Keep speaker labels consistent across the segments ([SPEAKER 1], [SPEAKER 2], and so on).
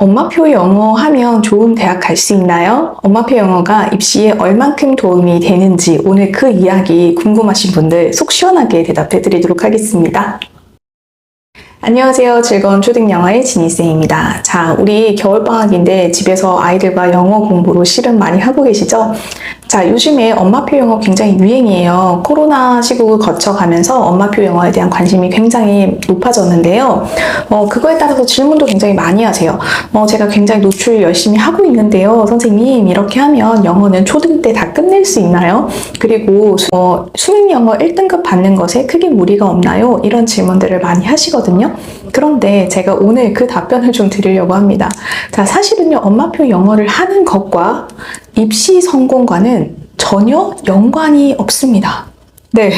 [SPEAKER 1] 엄마표 영어 하면 좋은 대학 갈 수 있나요? 엄마표 영어가 입시에 얼만큼 도움이 되는지 오늘 그 이야기 궁금하신 분들 속 시원하게 대답해 드리도록 하겠습니다. 안녕하세요. 즐거운 초등영어의 지니쌤입니다. 자, 우리 겨울방학인데 집에서 아이들과 영어 공부로 실은 많이 하고 계시죠? 자, 요즘에 엄마표 영어 굉장히 유행이에요. 코로나 시국을 거쳐가면서 엄마표 영어에 대한 관심이 굉장히 높아졌는데요. 그거에 따라서 질문도 굉장히 많이 하세요. 제가 굉장히 노출 열심히 하고 있는데요. 선생님, 이렇게 하면 영어는 초등 때 다 끝낼 수 있나요? 그리고 수능 영어 1등급 받는 것에 크게 무리가 없나요? 이런 질문들을 많이 하시거든요. 그런데 제가 오늘 그 답변을 좀 드리려고 합니다. 자, 사실은요, 엄마표 영어를 하는 것과 입시 성공과는 전혀 연관이 없습니다. 네.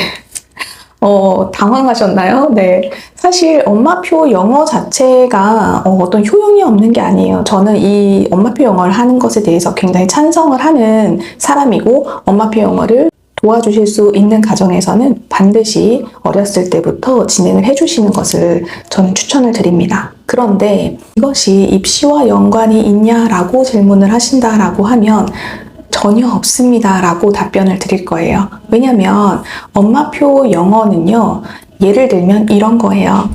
[SPEAKER 1] 당황하셨나요? 네. 사실 엄마표 영어 자체가 어떤 효용이 없는 게 아니에요. 저는 이 엄마표 영어를 하는 것에 대해서 굉장히 찬성을 하는 사람이고, 엄마표 영어를 도와주실 수 있는 가정에서는 반드시 어렸을 때부터 진행을 해주시는 것을 저는 추천을 드립니다. 그런데 이것이 입시와 연관이 있냐라고 질문을 하신다라고 하면 전혀 없습니다 라고 답변을 드릴 거예요. 왜냐면 엄마표 영어는요, 예를 들면 이런 거예요.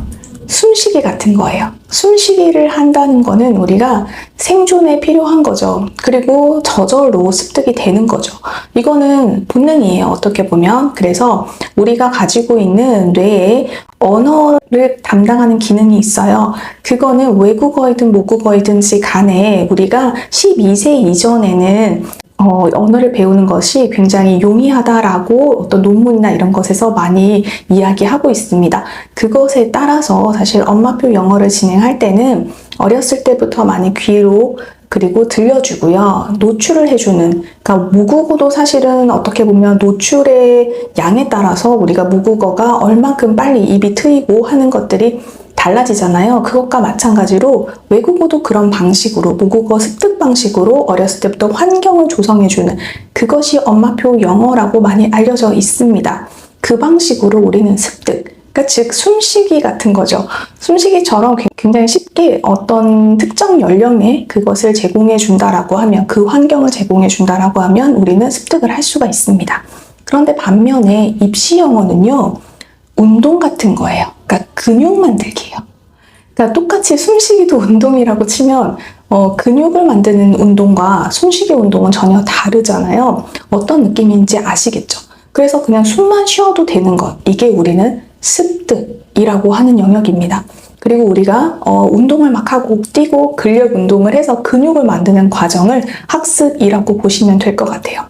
[SPEAKER 1] 숨쉬기 같은 거예요. 숨쉬기를 한다는 거는 우리가 생존에 필요한 거죠. 그리고 저절로 습득이 되는 거죠. 이거는 본능이에요. 어떻게 보면. 그래서 우리가 가지고 있는 뇌에 언어를 담당하는 기능이 있어요. 그거는 외국어이든 모국어이든지 간에 우리가 12세 이전에는 언어를 배우는 것이 굉장히 용이하다라고 어떤 논문이나 이런 것에서 많이 이야기하고 있습니다. 그것에 따라서 사실 엄마표 영어를 진행할 때는 어렸을 때부터 많이 귀로 그리고 들려주고요. 노출을 해주는, 그러니까 모국어도 사실은 어떻게 보면 노출의 양에 따라서 우리가 모국어가 얼만큼 빨리 입이 트이고 하는 것들이 달라지잖아요. 그것과 마찬가지로 외국어도 그런 방식으로, 모국어 습득 방식으로 어렸을 때부터 환경을 조성해주는, 그것이 엄마표 영어라고 많이 알려져 있습니다. 그 방식으로 우리는 습득, 그러니까 즉 숨쉬기 같은 거죠. 숨쉬기처럼 굉장히 쉽게 어떤 특정 연령에 그것을 제공해 준다라고 하면, 그 환경을 제공해 준다라고 하면 우리는 습득을 할 수가 있습니다. 그런데 반면에 입시 영어는요, 운동 같은 거예요. 그러니까 근육 만들기예요. 그러니까 똑같이 숨쉬기도 운동이라고 치면 근육을 만드는 운동과 숨쉬기 운동은 전혀 다르잖아요. 어떤 느낌인지 아시겠죠? 그래서 그냥 숨만 쉬어도 되는 것, 이게 우리는 습득이라고 하는 영역입니다. 그리고 우리가 운동을 막 하고 뛰고 근력 운동을 해서 근육을 만드는 과정을 학습이라고 보시면 될 것 같아요.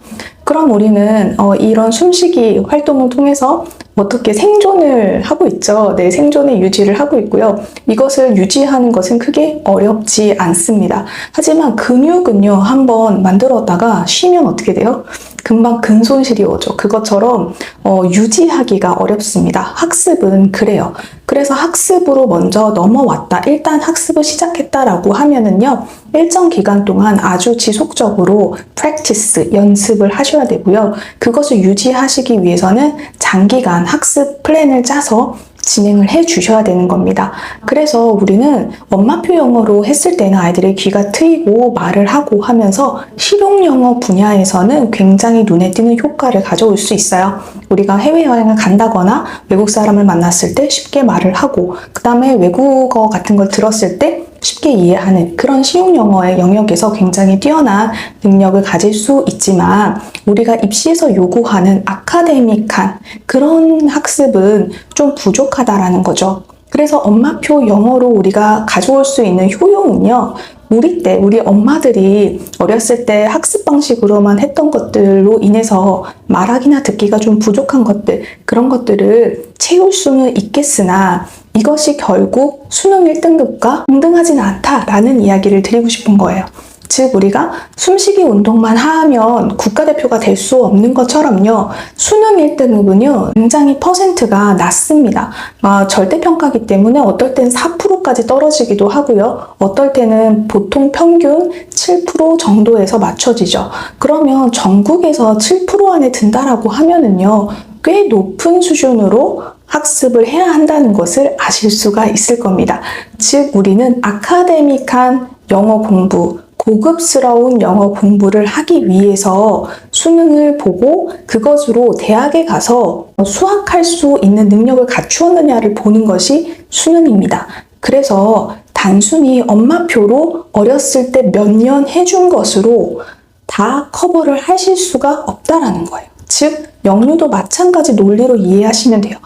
[SPEAKER 1] 그럼 우리는 이런 숨쉬기 활동을 통해서 어떻게 생존을 하고 있죠. 네, 생존의 유지를 하고 있고요. 이것을 유지하는 것은 크게 어렵지 않습니다. 하지만 근육은요, 한번 만들었다가 쉬면 어떻게 돼요? 금방 근손실이 오죠. 그것처럼 유지하기가 어렵습니다. 학습은 그래요. 그래서 학습으로 먼저 넘어왔다. 일단 학습을 시작했다라고 하면은요, 일정 기간 동안 아주 지속적으로 practice, 연습을 하셔야 되고요. 그것을 유지하시기 위해서는 장기간 학습 플랜을 짜서 진행을 해 주셔야 되는 겁니다. 그래서 우리는 엄마표 영어로 했을 때는 아이들의 귀가 트이고 말을 하고 하면서 실용 영어 분야에서는 굉장히 눈에 띄는 효과를 가져올 수 있어요. 우리가 해외여행을 간다거나 외국 사람을 만났을 때 쉽게 말을 하고, 그 다음에 외국어 같은 걸 들었을 때 쉽게 이해하는 그런 실용 영어의 영역에서 굉장히 뛰어난 능력을 가질 수 있지만, 우리가 입시에서 요구하는 아카데믹한 그런 학습은 좀 부족하다라는 거죠. 그래서 엄마표 영어로 우리가 가져올 수 있는 효용은요, 우리 엄마들이 어렸을 때 학습 방식으로만 했던 것들로 인해서 말하기나 듣기가 좀 부족한 것들, 그런 것들을 채울 수는 있겠으나 이것이 결국 수능 1등급과 동등하진 않다라는 이야기를 드리고 싶은 거예요. 즉 우리가 숨쉬기 운동만 하면 국가대표가 될 수 없는 것처럼요, 수능 1등급은요 굉장히 퍼센트가 낮습니다. 절대평가기 때문에 어떨 땐 4%까지 떨어지기도 하고요, 어떨 때는 보통 평균 7% 정도에서 맞춰지죠. 그러면 전국에서 7% 안에 든다라고 하면은요, 꽤 높은 수준으로 학습을 해야 한다는 것을 아실 수가 있을 겁니다. 즉, 우리는 아카데믹한 영어 공부, 고급스러운 영어 공부를 하기 위해서 수능을 보고 그것으로 대학에 가서 수학할 수 있는 능력을 갖추었느냐를 보는 것이 수능입니다. 그래서 단순히 엄마표로 어렸을 때 몇 년 해준 것으로 다 커버를 하실 수가 없다라는 거예요. 즉, 영유도 마찬가지 논리로 이해하시면 돼요.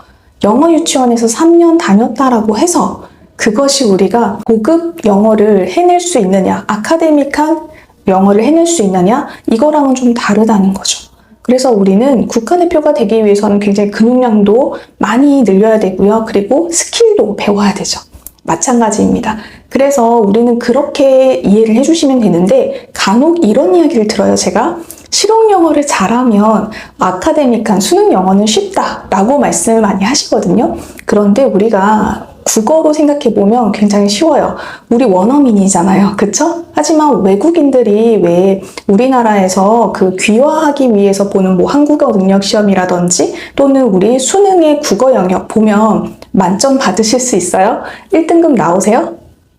[SPEAKER 1] 영어 유치원에서 3년 다녔다라고 해서 그것이 우리가 고급 영어를 해낼 수 있느냐, 아카데믹한 영어를 해낼 수 있느냐, 이거랑은 좀 다르다는 거죠. 그래서 우리는 국가대표가 되기 위해서는 굉장히 근육량도 많이 늘려야 되고요. 그리고 스킬도 배워야 되죠. 마찬가지입니다. 그래서 우리는 그렇게 이해를 해주시면 되는데, 간혹 이런 이야기를 들어요. 제가 실용 영어를 잘하면 아카데믹한 수능 영어는 쉽다라고 말씀을 많이 하시거든요. 그런데 우리가 국어로 생각해보면 굉장히 쉬워요. 우리 원어민이잖아요. 그쵸? 하지만 외국인들이 왜 우리나라에서 그 귀화하기 위해서 보는 뭐 한국어 능력 시험이라든지 또는 우리 수능의 국어 영역 보면 만점 받으실 수 있어요? 1등급 나오세요?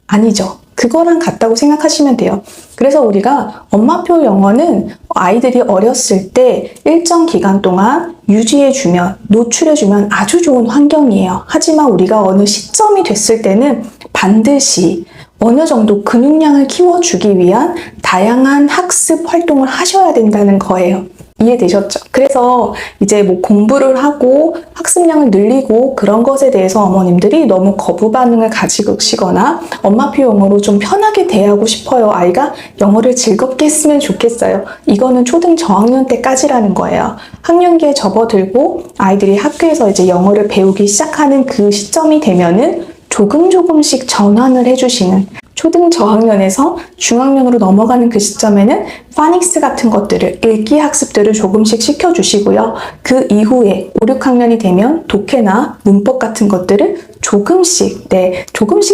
[SPEAKER 1] 아니죠. 그거랑 같다고 생각하시면 돼요. 그래서 우리가 엄마표 영어는 아이들이 어렸을 때 일정 기간 동안 유지해주면, 노출해주면 아주 좋은 환경이에요. 하지만 우리가 어느 시점이 됐을 때는 반드시 어느 정도 근육량을 키워주기 위한 다양한 학습 활동을 하셔야 된다는 거예요. 이해되셨죠? 그래서 이제 뭐 공부를 하고 학습량을 늘리고 그런 것에 대해서 어머님들이 너무 거부 반응을 가지시거나 엄마표 영어로 좀 편하게 대하고 싶어요. 아이가 영어를 즐겁게 했으면 좋겠어요. 이거는 초등 저학년 때까지라는 거예요. 학년기에 접어들고 아이들이 학교에서 이제 영어를 배우기 시작하는 그 시점이 되면은 조금씩 전환을 해주시는, 초등 저학년에서 중학년으로 넘어가는 그 시점에는 파닉스 같은 것들을, 읽기 학습들을 조금씩 시켜주시고요. 그 이후에 5, 6학년이 되면 독해나 문법 같은 것들을 조금씩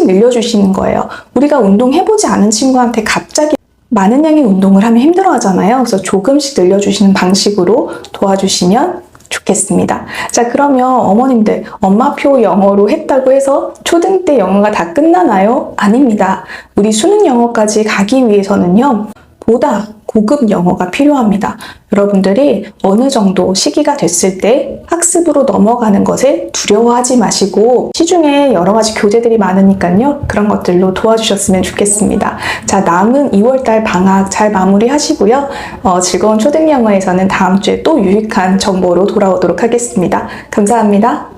[SPEAKER 1] 늘려주시는 거예요. 우리가 운동해보지 않은 친구한테 갑자기 많은 양의 운동을 하면 힘들어 하잖아요. 그래서 조금씩 늘려주시는 방식으로 도와주시면 좋겠습니다. 자, 그러면 어머님들, 엄마표 영어로 했다고 해서 초등 때 영어가 다 끝나나요? 아닙니다. 우리 수능 영어까지 가기 위해서는요, 보다 고급 영어가 필요합니다. 여러분들이 어느 정도 시기가 됐을 때 학습으로 넘어가는 것에 두려워하지 마시고, 시중에 여러 가지 교재들이 많으니까요, 그런 것들로 도와주셨으면 좋겠습니다. 자, 남은 2월달 방학 잘 마무리하시고요. 즐거운 초등 영어에서는 다음 주에 또 유익한 정보로 돌아오도록 하겠습니다. 감사합니다.